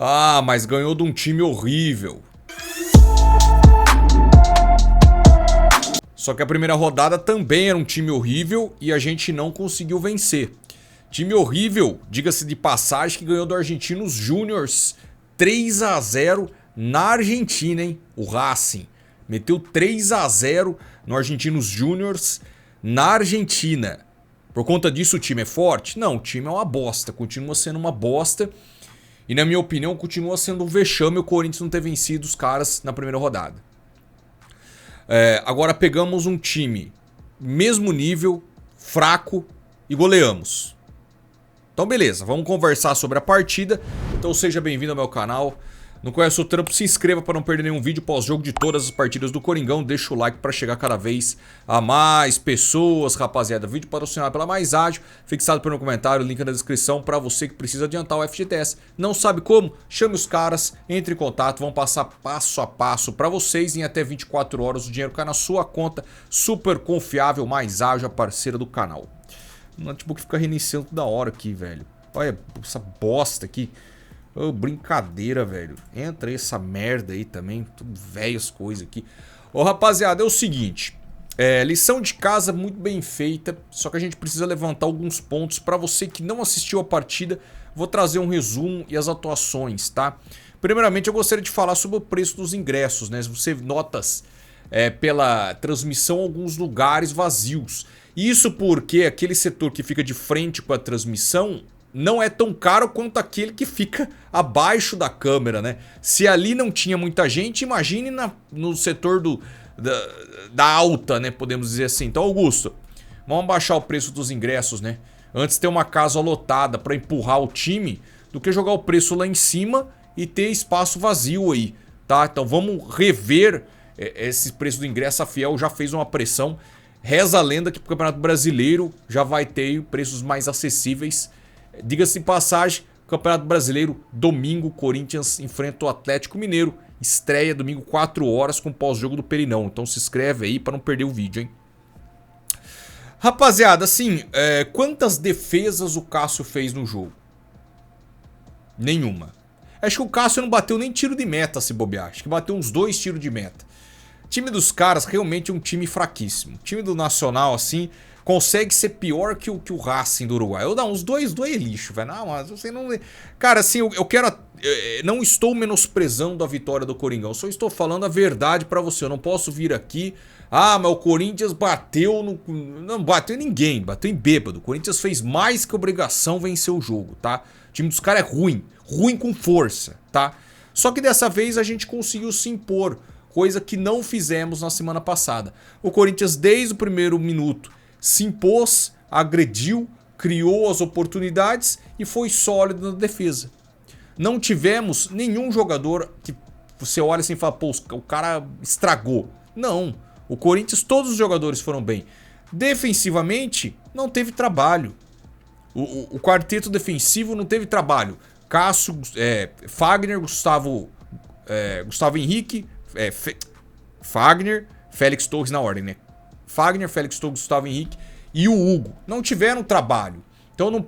Ah, mas ganhou de um time horrível. Só que a primeira rodada também era um time horrível e a gente não conseguiu vencer. Time horrível, diga-se de passagem, que ganhou do Argentinos Júniors 3-0 na Argentina, hein? O Racing meteu 3-0 no Argentinos Júniors na Argentina. Por conta disso o time é forte? Não, o time é uma bosta, continua sendo uma bosta. E na minha opinião continua sendo um vexame o Corinthians não ter vencido os caras na primeira rodada. Agora pegamos um time mesmo nível, fraco e goleamos. Então beleza, vamos conversar sobre a partida. Então seja bem-vindo ao meu canal. Não conhece o trampo? Se inscreva para não perder nenhum vídeo pós-jogo de todas as partidas do Coringão. Deixa o like para chegar cada vez a mais pessoas, rapaziada. Vídeo patrocinado pela Mais Ágil, fixado pelo comentário, link na descrição para você que precisa adiantar o FGTS. Não sabe como? Chame os caras, entre em contato, vão passar passo a passo para vocês. Em até 24 horas o dinheiro cai na sua conta. Super confiável, Mais Ágil, a parceira do canal. O notebook fica reiniciando toda hora aqui, velho. Olha essa bosta aqui. Oh, brincadeira, velho. Entra aí essa merda aí também. Tudo velho as coisas aqui. Ô, rapaziada, é o seguinte. Lição de casa muito bem feita. Só que a gente precisa levantar alguns pontos. Pra você que não assistiu a partida, vou trazer um resumo e as atuações, tá? Primeiramente, eu gostaria de falar sobre o preço dos ingressos, né? Você notas pela transmissão alguns lugares vazios. Isso porque aquele setor que fica de frente com a transmissão não é tão caro quanto aquele que fica abaixo da câmera, né? Se ali não tinha muita gente, imagine no setor da alta, né? Podemos dizer assim. Então, Augusto, vamos baixar o preço dos ingressos, né? Antes ter uma casa lotada para empurrar o time do que jogar o preço lá em cima e ter espaço vazio aí, tá? Então vamos rever esse preço do ingresso. A Fiel já fez uma pressão. Reza a lenda que o Campeonato Brasileiro já vai ter preços mais acessíveis. Diga-se de passagem, Campeonato Brasileiro, domingo, Corinthians enfrenta o Atlético Mineiro. Estreia domingo, 4 horas, com pós-jogo do Perinão. Então se inscreve aí para não perder o vídeo, hein? Rapaziada, assim, quantas defesas o Cássio fez no jogo? Nenhuma. Acho que o Cássio não bateu nem tiro de meta, se bobear. Acho que bateu uns 2 tiros de meta. O time dos caras realmente é um time fraquíssimo. O time do Nacional, assim, consegue ser pior que o Racing do Uruguai. Eu dá uns dois é lixo, velho. Não, mas você não... Cara, assim, eu quero... não estou menosprezando a vitória do Coringão. Só estou falando a verdade pra você. Eu não posso vir aqui... Ah, mas o Corinthians bateu no... Não bateu em ninguém. Bateu em bêbado. O Corinthians fez mais que obrigação vencer o jogo, tá? O time dos caras é ruim. Ruim com força, tá? Só que dessa vez a gente conseguiu se impor. Coisa que não fizemos na semana passada. O Corinthians, desde o primeiro minuto, se impôs, agrediu, criou as oportunidades e foi sólido na defesa. Não tivemos nenhum jogador que você olha assim e fala, pô, o cara estragou. Não, o Corinthians, todos os jogadores foram bem. Defensivamente, não teve trabalho. O quarteto defensivo não teve trabalho. Cássio, Fagner, Gustavo Henrique, Fagner, Félix Torres na ordem, né? Fagner, Félix Torres, Gustavo Henrique e o Hugo não tiveram trabalho. Então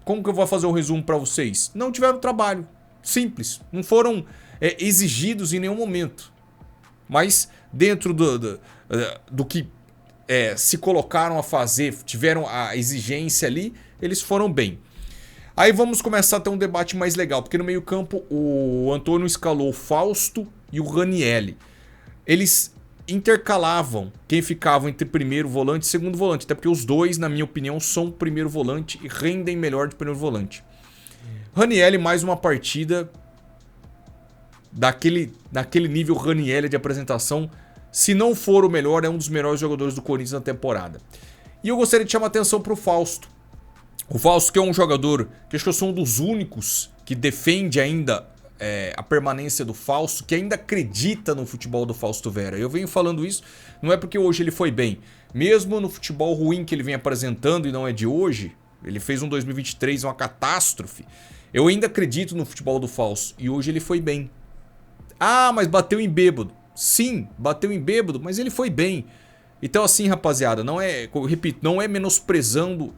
como que eu vou fazer um resumo para vocês? Não tiveram trabalho, simples. Não foram exigidos em nenhum momento. Mas dentro do que se colocaram a fazer, tiveram a exigência ali, eles foram bem. Aí vamos começar a ter um debate mais legal, porque no meio campo o Antônio escalou o Fausto e o Ranielli. Eles intercalavam quem ficava entre primeiro volante e segundo volante, até porque os dois, na minha opinião, são primeiro volante e rendem melhor de primeiro volante. Ranielli, mais uma partida daquele nível Ranielli de apresentação, se não for o melhor, é um dos melhores jogadores do Corinthians na temporada. E eu gostaria de chamar a atenção para o Fausto. O Fausto, que é um jogador que acho que eu sou um dos únicos que defende ainda a permanência do Fausto, que ainda acredita no futebol do Fausto Vera. Eu venho falando isso, não é porque hoje ele foi bem. Mesmo no futebol ruim que ele vem apresentando e não é de hoje, ele fez um 2023 uma catástrofe. Eu ainda acredito no futebol do Fausto e hoje ele foi bem. Ah, mas bateu em bêbado. Sim, bateu em bêbado, mas ele foi bem. Então assim, rapaziada, eu repito, não é menosprezando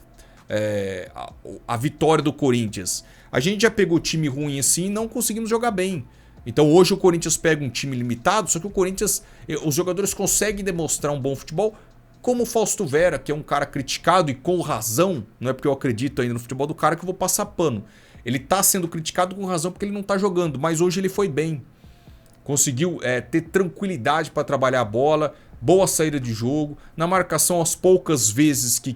a vitória do Corinthians. A gente já pegou time ruim assim e não conseguimos jogar bem. Então hoje o Corinthians pega um time limitado, só que o Corinthians, os jogadores conseguem demonstrar um bom futebol, como o Fausto Vera, que é um cara criticado e com razão, não é porque eu acredito ainda no futebol do cara que eu vou passar pano. Ele tá sendo criticado com razão porque ele não tá jogando, mas hoje ele foi bem. Conseguiu ter tranquilidade para trabalhar a bola, boa saída de jogo, na marcação as poucas vezes que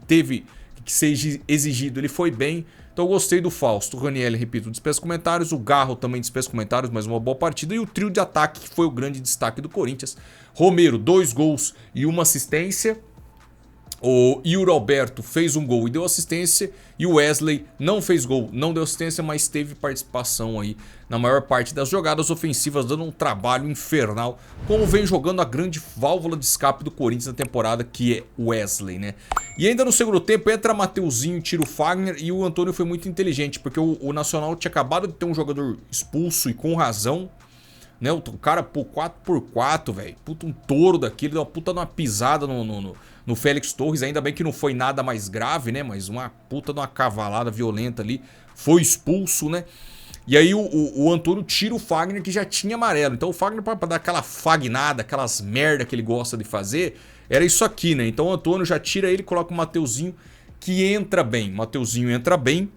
teve que ser exigido, ele foi bem. Então eu gostei do Fausto. O Raniel, repito, dispensa comentários. O Garro também dispensa comentários, mas uma boa partida. E o trio de ataque, que foi o grande destaque do Corinthians. Romero, 2 gols e 1 assistência. O Yuri Alberto fez um gol e deu assistência. E o Wesley não fez gol, não deu assistência, mas teve participação aí na maior parte das jogadas ofensivas, dando um trabalho infernal. Como vem jogando a grande válvula de escape do Corinthians na temporada, que é o Wesley, né? E ainda no segundo tempo entra Mateuzinho, tira o Fagner, e o Antônio foi muito inteligente, porque o Nacional tinha acabado de ter um jogador expulso e com razão. Né, o cara, pô, 4x4, velho. Puta, um touro daquele, deu uma puta de uma pisada no Félix Torres. Ainda bem que não foi nada mais grave, né? Mas uma puta de uma cavalada violenta ali. Foi expulso, né? E aí o Antônio tira o Fagner, que já tinha amarelo. Então o Fagner, pra dar aquela fagnada, aquelas merda que ele gosta de fazer, era isso aqui, né? Então o Antônio já tira ele, coloca o Mateuzinho, que entra bem. O Mateuzinho entra bem.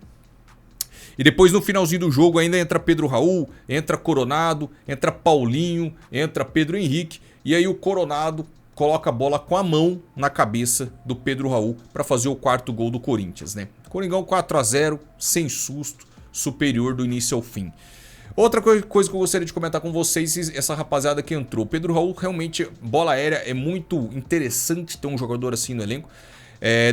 E depois no finalzinho do jogo ainda entra Pedro Raul, entra Coronado, entra Paulinho, entra Pedro Henrique. E aí o Coronado coloca a bola com a mão na cabeça do Pedro Raul para fazer o 4º gol do Corinthians, né? Coringão 4x0, sem susto, superior do início ao fim. Outra coisa que eu gostaria de comentar com vocês, essa rapaziada que entrou. Pedro Raul, realmente, bola aérea, é muito interessante ter um jogador assim no elenco.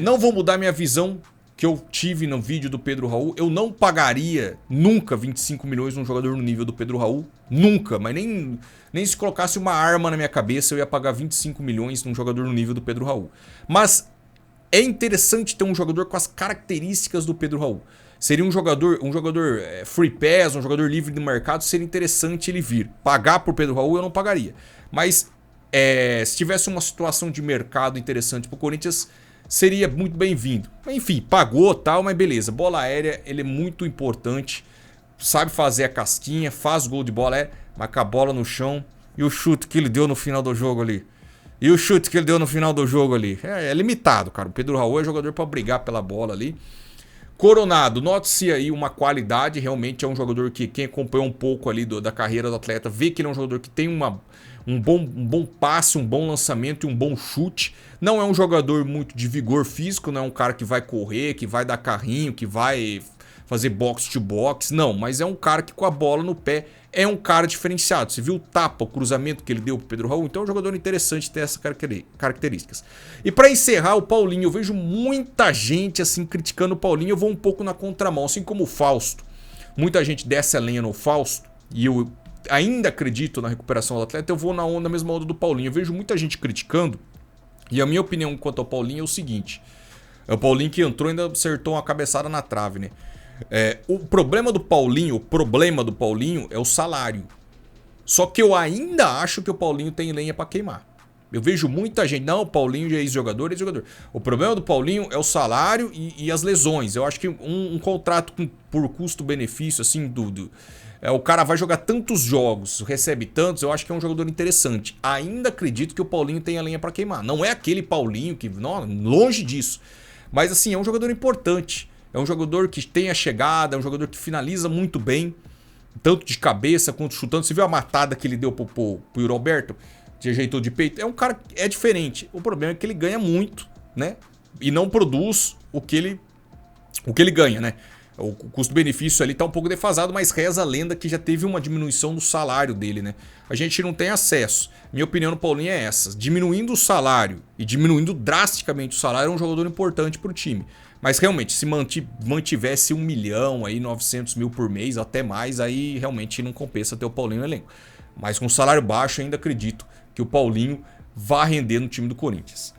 Não vou mudar minha visão que eu tive no vídeo do Pedro Raul. Eu não pagaria nunca 25 milhões num jogador no nível do Pedro Raul. Nunca, mas nem se colocasse uma arma na minha cabeça eu ia pagar 25 milhões num jogador no nível do Pedro Raul. Mas é interessante ter um jogador com as características do Pedro Raul. Seria um jogador free pass, um jogador livre do mercado, seria interessante ele vir. Pagar por Pedro Raul eu não pagaria. Mas se tivesse uma situação de mercado interessante pro Corinthians, seria muito bem-vindo. Enfim, pagou tal, mas beleza. Bola aérea, ele é muito importante. Sabe fazer a casquinha, faz gol de bola aérea, mas com a bola no chão. E o chute que ele deu no final do jogo ali. É limitado, cara. O Pedro Raul é jogador para brigar pela bola ali. Coronado, note-se aí uma qualidade. Realmente é um jogador que quem acompanhou um pouco ali da carreira do atleta vê que ele é um jogador que tem um bom passe, um bom lançamento e um bom chute. Não é um jogador muito de vigor físico, não é um cara que vai correr, que vai dar carrinho, que vai fazer box to box. Não, mas é um cara que com a bola no pé é um cara diferenciado. Você viu o tapa, o cruzamento que ele deu pro Pedro Raul? Então é um jogador interessante ter essas características. E para encerrar, o Paulinho. Eu vejo muita gente assim criticando o Paulinho. Eu vou um pouco na contramão, assim como o Fausto. Muita gente desce a lenha no Fausto e eu ainda acredito na recuperação do atleta. Eu vou na mesma onda do Paulinho. Eu vejo muita gente criticando. E a minha opinião quanto ao Paulinho é o seguinte. É o Paulinho que entrou e ainda acertou uma cabeçada na trave, né? O problema do Paulinho é o salário. Só que eu ainda acho que o Paulinho tem lenha pra queimar. Eu vejo muita gente, não, o Paulinho já é ex-jogador, ex-jogador. O problema do Paulinho é o salário e as lesões. Eu acho que um contrato por custo-benefício, assim, o cara vai jogar tantos jogos, recebe tantos, eu acho que é um jogador interessante. Ainda acredito que o Paulinho tem a lenha pra queimar. Não é aquele Paulinho que, não, longe disso. Mas assim, é um jogador importante. É um jogador que tem a chegada, é um jogador que finaliza muito bem, tanto de cabeça quanto chutando. Você viu a matada que ele deu pro Yuri Alberto? Que ajeitou de peito? É um cara que é diferente. O problema é que ele ganha muito, né? E não produz o que ele ganha, né? O custo-benefício ali tá um pouco defasado, mas reza a lenda que já teve uma diminuição do salário dele, né? A gente não tem acesso. Minha opinião no Paulinho é essa. Diminuindo o salário e diminuindo drasticamente o salário, é um jogador importante pro time. Mas realmente, se mantivesse 1 milhão, aí 900 mil por mês, até mais, aí realmente não compensa ter o Paulinho no elenco. Mas com salário baixo, ainda acredito que o Paulinho vá render no time do Corinthians.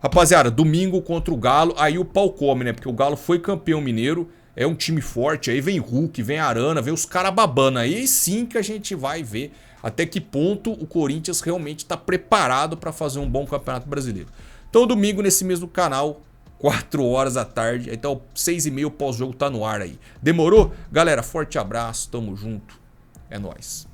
Rapaziada, domingo contra o Galo, aí o pau come, né? Porque o Galo foi campeão mineiro, é um time forte, aí vem Hulk, vem Arana, vem os caras babando. Aí sim que a gente vai ver até que ponto o Corinthians realmente está preparado para fazer um bom campeonato brasileiro. Então domingo nesse mesmo canal, 4 horas da tarde. Então 6h30 o pós-jogo tá no ar aí. Demorou? Galera, forte abraço, tamo junto. É nóis.